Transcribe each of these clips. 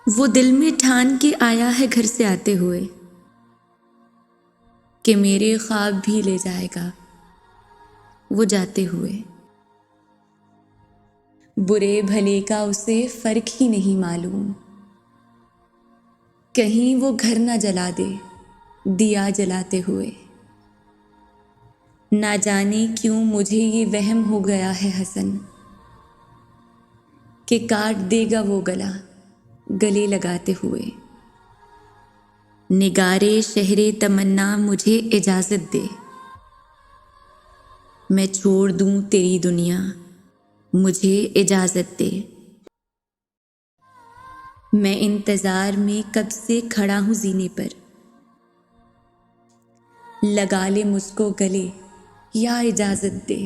वो दिल में ठान के आया है घर से आते हुए कि मेरे ख्वाब भी ले जाएगा वो जाते हुए। बुरे भले का उसे फर्क ही नहीं मालूम, कहीं वो घर ना जला दे दिया जलाते हुए। ना जाने क्यों मुझे ये वहम हो गया है हसन कि काट देगा वो गला गले लगाते हुए। निगारे शहरे तमन्ना मुझे इजाज़त दे, मैं छोड़ दूं तेरी दुनिया मुझे इजाज़त दे। मैं इंतज़ार में कब से खड़ा हूँ जीने पर, लगा ले मुझको गले या इजाज़त दे।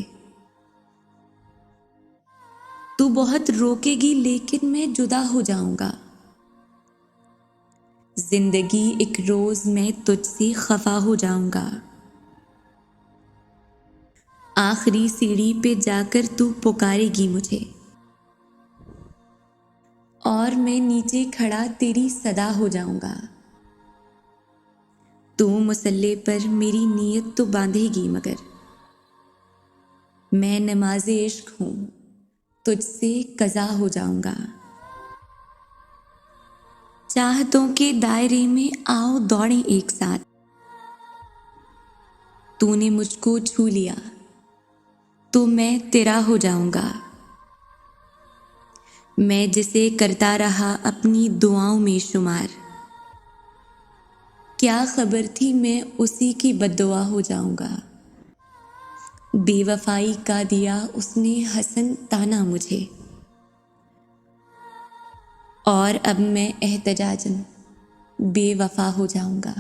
तू बहुत रोकेगी लेकिन मैं जुदा हो जाऊंगा, जिंदगी एक रोज मैं तुझसे खफा हो जाऊंगा। आखिरी सीढ़ी पे जाकर तू पुकारेगी मुझे और मैं नीचे खड़ा तेरी सदा हो जाऊंगा। तू मुसल्ले पर मेरी नीयत तो बांधेगी मगर मैं नमाज़े इश्क हूँ तुझसे कज़ा हो जाऊंगा। चाहतों के दायरे में आओ दौड़ें एक साथ, तूने मुझको छू लिया तो मैं तेरा हो जाऊंगा। मैं जिसे करता रहा अपनी दुआओं में शुमार, क्या खबर थी मैं उसी की बद्दुआ हो जाऊंगा। बेवफाई का दिया उसने हसन ताना मुझे और अब मैं एहतजाजन बेवफा हो जाऊंगा।